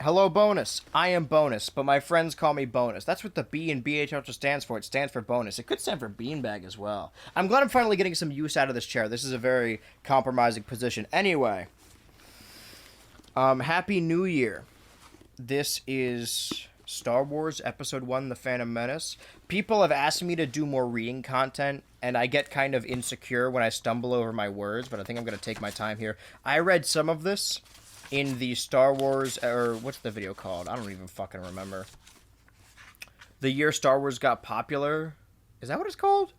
Hello, Bonus. I am Bonus, but my friends call me Bonus. That's what the B in BH Ultra stands for. It stands for bonus. It could stand for beanbag as well. I'm glad I'm finally getting some use out of this chair. This is a very compromising position. Anyway, Happy New Year. This is Star Wars Episode 1, The Phantom Menace. People have asked me to do more reading content, and I get kind of insecure when I stumble over my words, but I think I'm going to take my time here. I read some of this in the Star Wars, or what's the video called? I don't even fucking remember. The year Star Wars got popular. Is that what it's called?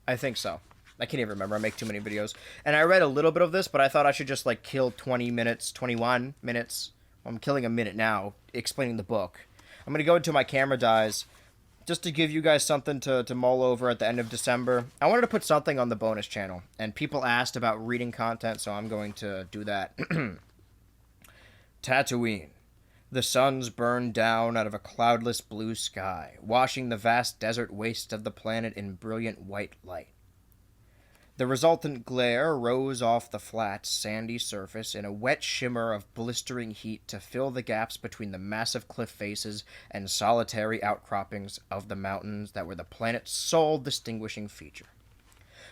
I think so. I can't even remember. I make too many videos. And I read a little bit of this, but I thought I should just, kill 20 minutes, 21 minutes. I'm killing a minute now, explaining the book. I'm going to go until my camera dies, just to give you guys something to mull over at the end of December. I wanted to put something on the bonus channel, and people asked about reading content, so I'm going to do that. Tatooine. The suns burned down out of a cloudless blue sky, washing the vast desert waste of the planet in brilliant white light. The resultant glare rose off the flat, sandy surface in a wet shimmer of blistering heat to fill the gaps between the massive cliff faces and solitary outcroppings of the mountains that were the planet's sole distinguishing feature.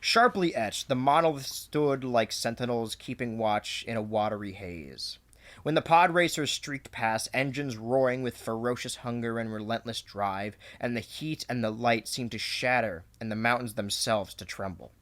Sharply etched, the monoliths stood like sentinels keeping watch in a watery haze. When the pod racers streaked past, engines roaring with ferocious hunger and relentless drive, and the heat and the light seemed to shatter and the mountains themselves to tremble.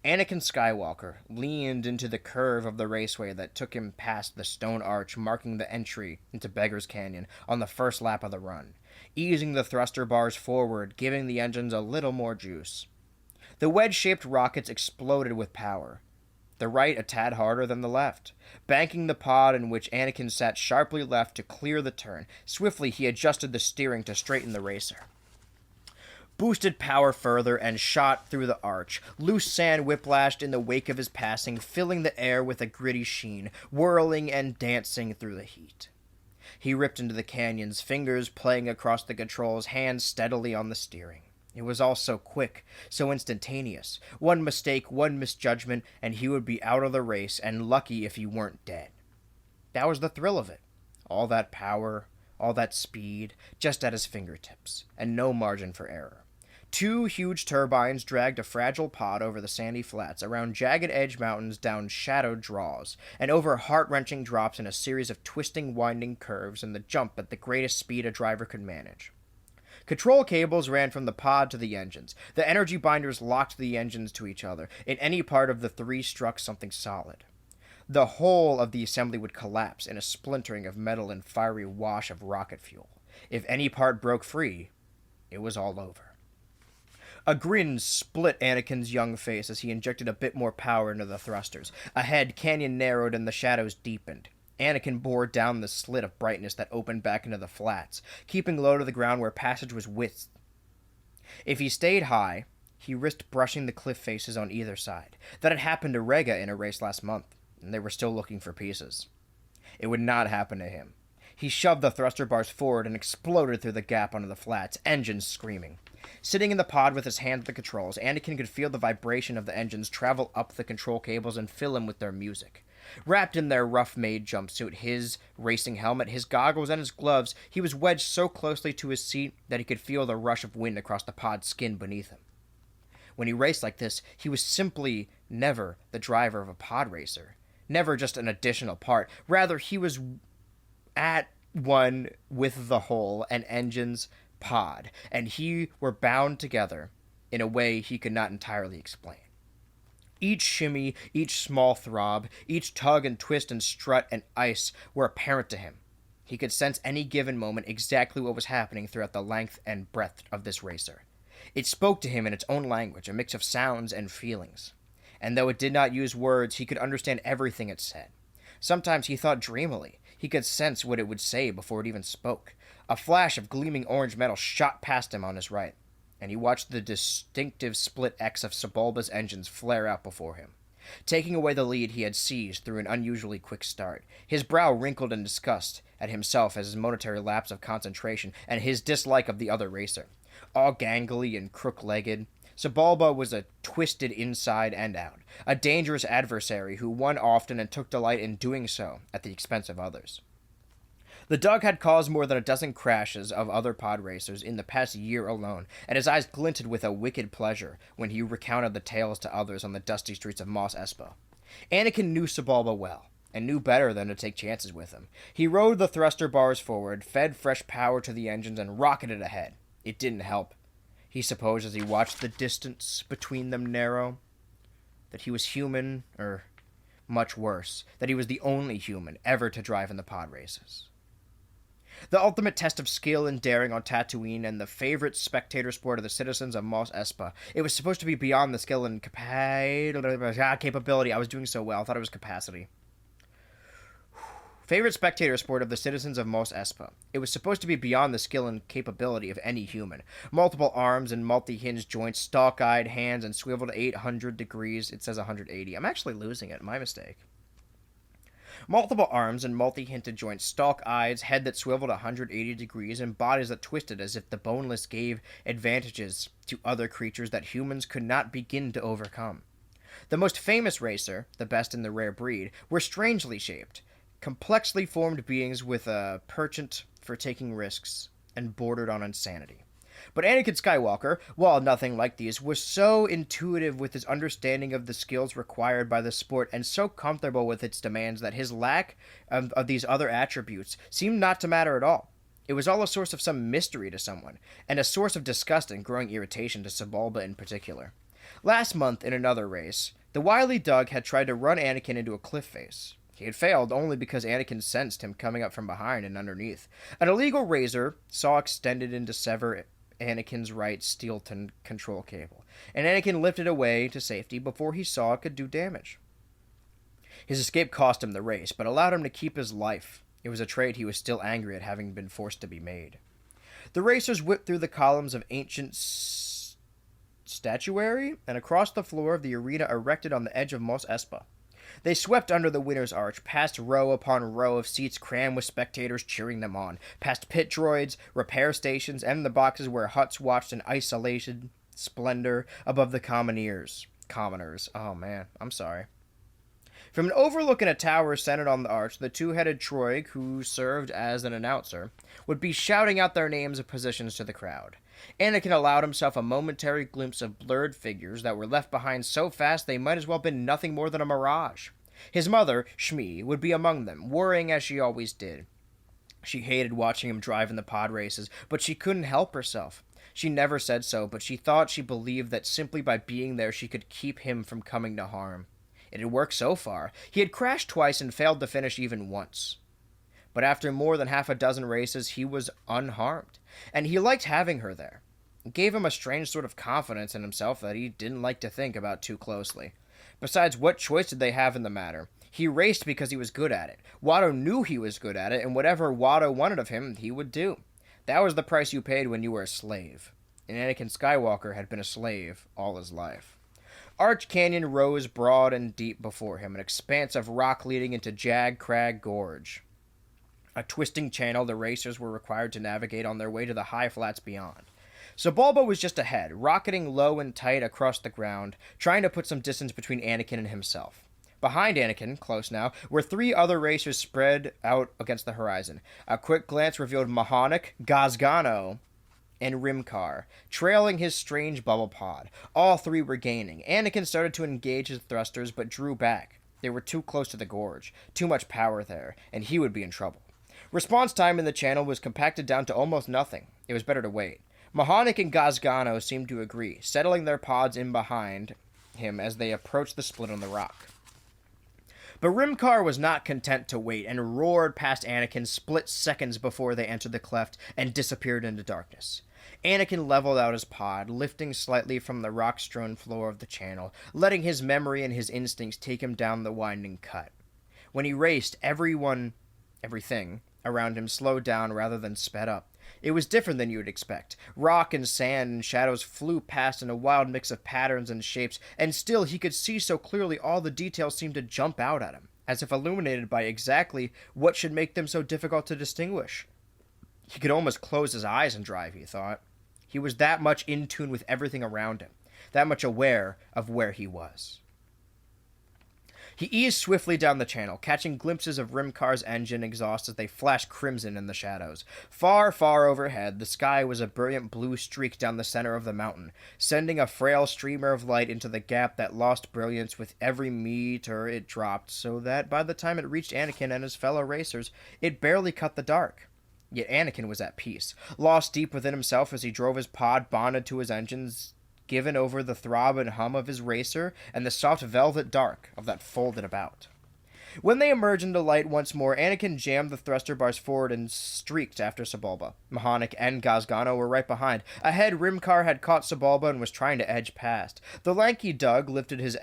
Anakin Skywalker leaned into the curve of the raceway that took him past the stone arch marking the entry into Beggar's Canyon on the first lap of the run, easing the thruster bars forward, giving the engines a little more juice. The wedge-shaped rockets exploded with power, the right a tad harder than the left, banking the pod in which Anakin sat sharply left to clear the turn. Swiftly he adjusted the steering to straighten the racer. Boosted power further and shot through the arch. Loose sand whiplashed in the wake of his passing, filling the air with a gritty sheen, whirling and dancing through the heat. He ripped into the canyons, fingers playing across the controls, hands steadily on the steering. It was all so quick, so instantaneous. One mistake, one misjudgment, and he would be out of the race, and lucky if he weren't dead. That was the thrill of it. All that power, all that speed, just at his fingertips, and no margin for error. Two huge turbines dragged a fragile pod over the sandy flats, around jagged edge mountains, down shadowed draws, and over heart-wrenching drops in a series of twisting, winding curves, and the jump at the greatest speed a driver could manage. Control cables ran from the pod to the engines. The energy binders locked the engines to each other. In any part of the three struck something solid. The whole of the assembly would collapse in a splintering of metal and fiery wash of rocket fuel. If any part broke free, it was all over. A grin split Anakin's young face as he injected a bit more power into the thrusters. Ahead, canyon narrowed and the shadows deepened. Anakin bore down the slit of brightness that opened back into the flats, keeping low to the ground where passage was width. If he stayed high, he risked brushing the cliff faces on either side. That had happened to Rega in a race last month, and they were still looking for pieces. It would not happen to him. He shoved the thruster bars forward and exploded through the gap onto the flats, engines screaming. Sitting in the pod with his hand at the controls, Anakin could feel the vibration of the engines travel up the control cables and fill him with their music. Wrapped in their rough-made jumpsuit, his racing helmet, his goggles, and his gloves, he was wedged so closely to his seat that he could feel the rush of wind across the pod's skin beneath him. When he raced like this, he was simply never the driver of a pod racer. Never just an additional part. Rather, he was at one with the whole, an engine's pod, and he were bound together in a way he could not entirely explain. Each shimmy, each small throb, each tug and twist and strut and ice were apparent to him. He could sense any given moment exactly what was happening throughout the length and breadth of this racer. It spoke to him in its own language, a mix of sounds and feelings. And though it did not use words, he could understand everything it said. Sometimes he thought dreamily. He could sense what it would say before it even spoke. A flash of gleaming orange metal shot past him on his right, and he watched the distinctive split X of Sebulba's engines flare out before him. Taking away the lead he had seized through an unusually quick start, his brow wrinkled in disgust at himself as his momentary lapse of concentration and his dislike of the other racer. All gangly and crook-legged, Sebulba was a twisted inside and out, a dangerous adversary who won often and took delight in doing so at the expense of others. The Dug had caused more than a dozen crashes of other pod racers in the past year alone, and his eyes glinted with a wicked pleasure when he recounted the tales to others on the dusty streets of Mos Espa. Anakin knew Sebulba well, and knew better than to take chances with him. He rode the thruster bars forward, fed fresh power to the engines, and rocketed ahead. It didn't help, he supposed as he watched the distance between them narrow. That he was human, or much worse, that he was the only human ever to drive in the pod races. The ultimate test of skill and daring on Tatooine and the favorite spectator sport of the citizens of Mos Espa. It was supposed to be beyond the skill and capability. I was doing so well. I thought it was capacity. Favorite spectator sport of the citizens of Mos Espa. It was supposed to be beyond the skill and capability of any human. Multiple arms and multi-hinged joints, stalk-eyed hands, and swiveled 800 degrees. It says 180. I'm actually losing it. My mistake. Multiple arms and multi-hinted joints, stalk eyes, head that swiveled 180 degrees, and bodies that twisted as if the boneless gave advantages to other creatures that humans could not begin to overcome. The most famous racer, the best in the rare breed, were strangely shaped, complexly formed beings with a penchant for taking risks, and bordered on insanity. But Anakin Skywalker, while nothing like these, was so intuitive with his understanding of the skills required by the sport and so comfortable with its demands that his lack of these other attributes seemed not to matter at all. It was all a source of some mystery to someone, and a source of disgust and growing irritation to Sebulba in particular. Last month, in another race, the wily Dug had tried to run Anakin into a cliff face. He had failed only because Anakin sensed him coming up from behind and underneath. An illegal razor saw extended into sever Anakin's right steel control cable, and Anakin lifted away to safety before he saw it could do damage. His escape cost him the race, but allowed him to keep his life. It was a trade he was still angry at having been forced to be made. The racers whipped through the columns of ancient statuary and across the floor of the arena erected on the edge of Mos Espa. They swept under the winner's arch, past row upon row of seats crammed with spectators cheering them on, past pit droids, repair stations, and the boxes where Hutts watched in isolated splendor above the commoners. Oh man, I'm sorry. From an overlook in a tower centered on the arch, the two-headed Troig, who served as an announcer, would be shouting out their names and positions to the crowd. Anakin allowed himself a momentary glimpse of blurred figures that were left behind so fast they might as well have been nothing more than a mirage. His mother, Shmi, would be among them, worrying as she always did. She hated watching him drive in the pod races, but she couldn't help herself. She never said so, but she believed that simply by being there she could keep him from coming to harm. It had worked so far. He had crashed twice and failed to finish even once. But after more than half a dozen races, he was unharmed, and he liked having her there. It gave him a strange sort of confidence in himself that he didn't like to think about too closely. Besides, what choice did they have in the matter? He raced because he was good at it. Watto knew he was good at it, and whatever Watto wanted of him, he would do. That was the price you paid when you were a slave. And Anakin Skywalker had been a slave all his life. Arch Canyon rose broad and deep before him, an expanse of rock leading into Jag Crag Gorge. A twisting channel the racers were required to navigate on their way to the high flats beyond. Sebulba was just ahead, rocketing low and tight across the ground, trying to put some distance between Anakin and himself. Behind Anakin, close now, were three other racers spread out against the horizon. A quick glance revealed Mahonic, Gazgano, and Rimkar, trailing his strange bubble pod. All three were gaining. Anakin started to engage his thrusters, but drew back. They were too close to the gorge, too much power there, and he would be in trouble. Response time in the channel was compacted down to almost nothing. It was better to wait. Mahonic and Gazgano seemed to agree, settling their pods in behind him as they approached the split on the rock. But Rimkar was not content to wait and roared past Anakin split seconds before they entered the cleft and disappeared into darkness. Anakin leveled out his pod, lifting slightly from the rock-strewn floor of the channel, letting his memory and his instincts take him down the winding cut. When he raced, everything around him slowed down rather than sped up. It was different than you would expect. Rock and sand and shadows flew past in a wild mix of patterns and shapes, and still he could see so clearly all the details seemed to jump out at him, as if illuminated by exactly what should make them so difficult to distinguish. He could almost close his eyes and drive, he thought. He was that much in tune with everything around him, that much aware of where he was. He eased swiftly down the channel, catching glimpses of Rimkar's engine exhaust as they flashed crimson in the shadows. Far, far overhead, the sky was a brilliant blue streak down the center of the mountain, sending a frail streamer of light into the gap that lost brilliance with every meter it dropped, so that by the time it reached Anakin and his fellow racers, it barely cut the dark. Yet Anakin was at peace, lost deep within himself as he drove his pod bonded to his engines, given over the throb and hum of his racer and the soft velvet dark of that folded about. When they emerged into light once more, Anakin jammed the thruster bars forward and streaked after Sebulba. Mahonik and Gazgano were right behind. Ahead, Rimkar had caught Sebulba and was trying to edge past. The lanky Doug lifted his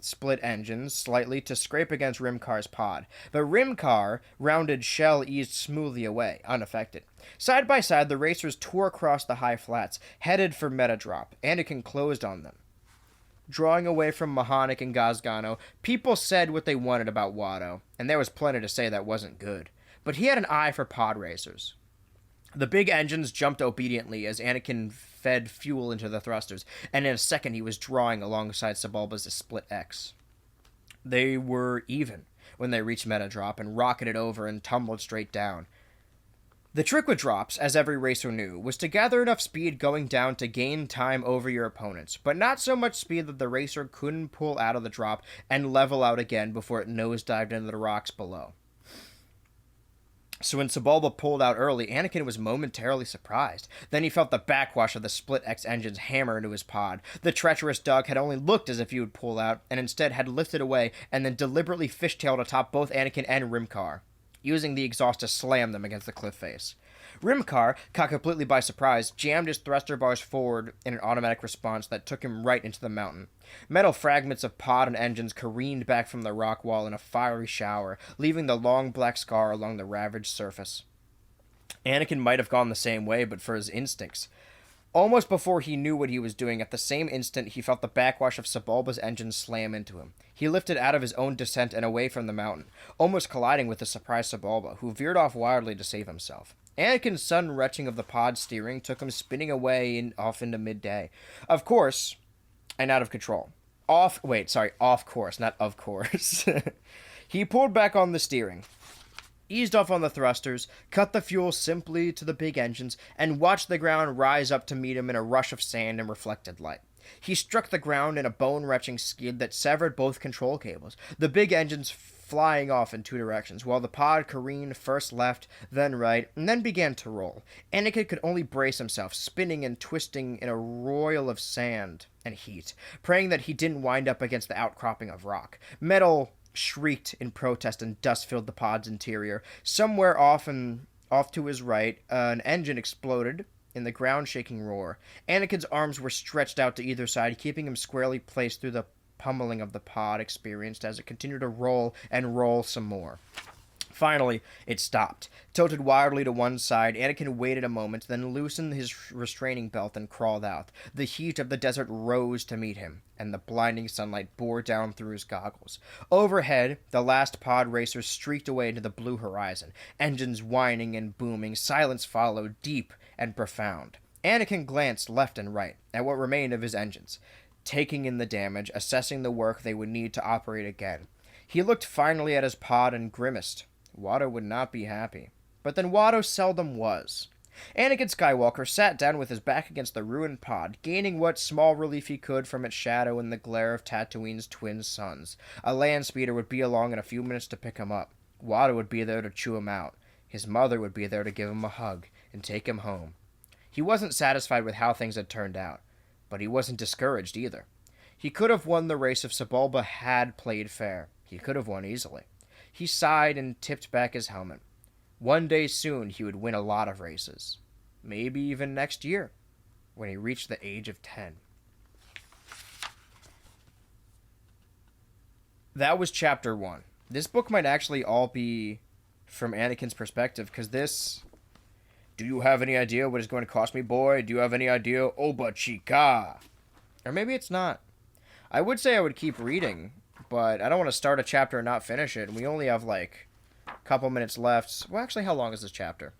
split engines slightly to scrape against Rimkar's pod, but Rimkar rounded shell eased smoothly away, unaffected. Side by side, the racers tore across the high flats, headed for Metadrop. Anakin closed on them. Drawing away from Mahonik and Gazgano, people said what they wanted about Watto, and there was plenty to say that wasn't good. But he had an eye for pod racers. The big engines jumped obediently as Anakin fed fuel into the thrusters, and in a second he was drawing alongside Sebulba's Split X. They were even when they reached Metadrop and rocketed over and tumbled straight down. The trick with drops, as every racer knew, was to gather enough speed going down to gain time over your opponents, but not so much speed that the racer couldn't pull out of the drop and level out again before it nosedived into the rocks below. So when Sebulba pulled out early, Anakin was momentarily surprised. Then he felt the backwash of the Split X engines hammer into his pod. The treacherous Doug had only looked as if he would pull out, and instead had lifted away and then deliberately fishtailed atop both Anakin and Rimkar, using the exhaust to slam them against the cliff face. Rimkar, caught completely by surprise, jammed his thruster bars forward in an automatic response that took him right into the mountain. Metal fragments of pod and engines careened back from the rock wall in a fiery shower, leaving the long black scar along the ravaged surface. Anakin might have gone the same way, but for his instincts. Almost before he knew what he was doing, at the same instant he felt the backwash of Sebulba's engine slam into him. He lifted out of his own descent and away from the mountain, almost colliding with the surprised Sebulba, who veered off wildly to save himself. Anakin's sudden retching of the pod steering took him spinning away off into midday. Of course, and out of control. Off course, not of course. He pulled back on the steering, eased off on the thrusters, cut the fuel simply to the big engines, and watched the ground rise up to meet him in a rush of sand and reflected light. He struck the ground in a bone-wrenching skid that severed both control cables, the big engines flying off in two directions, while the pod careened first left, then right, and then began to roll. Anakin could only brace himself, spinning and twisting in a roil of sand and heat, praying that he didn't wind up against the outcropping of rock. Metal shrieked in protest and dust filled the pod's interior. Somewhere off to his right, an engine exploded in the ground-shaking roar. Anakin's arms were stretched out to either side, keeping him squarely placed through the pummeling of the pod experienced as it continued to roll and roll some more. Finally, it stopped. Tilted wildly to one side, Anakin waited a moment, then loosened his restraining belt and crawled out. The heat of the desert rose to meet him, and the blinding sunlight bore down through his goggles. Overhead, the last pod racers streaked away into the blue horizon, engines whining and booming. Silence followed, deep and profound. Anakin glanced left and right at what remained of his engines, taking in the damage, assessing the work they would need to operate again. He looked finally at his pod and grimaced. Watto would not be happy. But then Watto seldom was. Anakin Skywalker sat down with his back against the ruined pod, gaining what small relief he could from its shadow in the glare of Tatooine's twin suns. A land speeder would be along in a few minutes to pick him up. Watto would be there to chew him out. His mother would be there to give him a hug and take him home. He wasn't satisfied with how things had turned out, but he wasn't discouraged either. He could have won the race if Sebulba had played fair. He could have won easily. He sighed and tipped back his helmet. One day soon he would win a lot of races. Maybe even next year, when he reached the age of 10. That was chapter 1. This book might actually all be from Anakin's perspective, because this... Do you have any idea what it's going to cost me, boy? Do you have any idea? Oba chica! Or maybe it's not. I would say I would keep reading, but I don't want to start a chapter and not finish it. And we only have, like, a couple minutes left. Well, actually, how long is this chapter?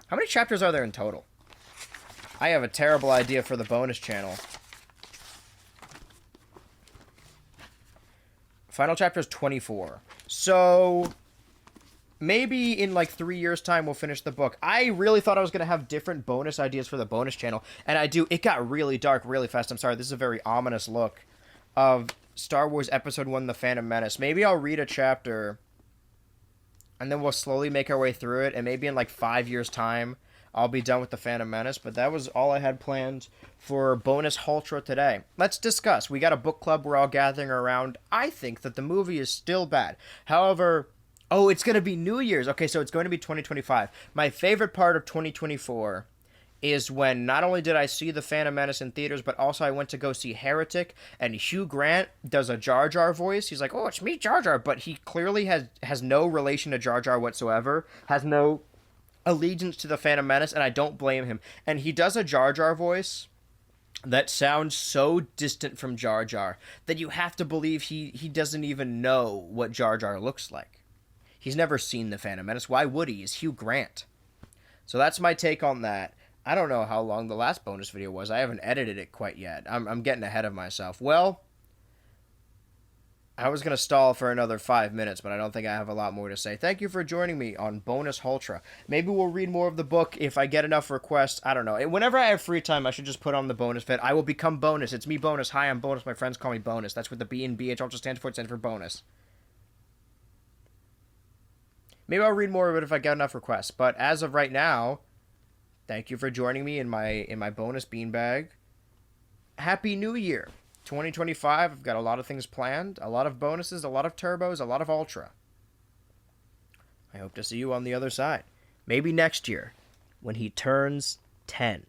How many chapters are there in total? I have a terrible idea for the bonus channel. Final chapter is 24. So maybe in like 3 years' time we'll finish the book. I really thought I was going to have different bonus ideas for the bonus channel, and I do. It got really dark really fast. I'm sorry, this is a very ominous look of Star Wars Episode 1, The Phantom Menace. Maybe I'll read a chapter, and then we'll slowly make our way through it, and maybe in like 5 years' time I'll be done with The Phantom Menace. But that was all I had planned for bonus Ultra today. Let's discuss. We got a book club we're all gathering around. I think that the movie is still bad. However, oh, it's going to be New Year's. Okay, so it's going to be 2025. My favorite part of 2024 is when not only did I see The Phantom Menace in theaters, but also I went to go see Heretic, and Hugh Grant does a Jar Jar voice. He's like, oh, it's me, Jar Jar, but he clearly has no relation to Jar Jar whatsoever, has no allegiance to The Phantom Menace, and I don't blame him. And he does a Jar Jar voice that sounds so distant from Jar Jar that you have to believe he doesn't even know what Jar Jar looks like. He's never seen The Phantom Menace. Why would he? He's Hugh Grant. So that's my take on that. I don't know how long the last bonus video was. I haven't edited it quite yet. I'm getting ahead of myself. Well, I was going to stall for another 5 minutes, but I don't think I have a lot more to say. Thank you for joining me on Bonus Ultra. Maybe we'll read more of the book if I get enough requests. I don't know. Whenever I have free time, I should just put on the bonus vid. I will become Bonus. It's me, Bonus. Hi, I'm Bonus. My friends call me Bonus. That's what the B and BH Ultra stands for. It stands for Bonus. Maybe I'll read more of it if I get enough requests. But as of right now, thank you for joining me in my bonus beanbag. Happy New Year, 2025. I've got a lot of things planned, a lot of bonuses, a lot of turbos, a lot of ultra. I hope to see you on the other side. Maybe next year, when he turns 10.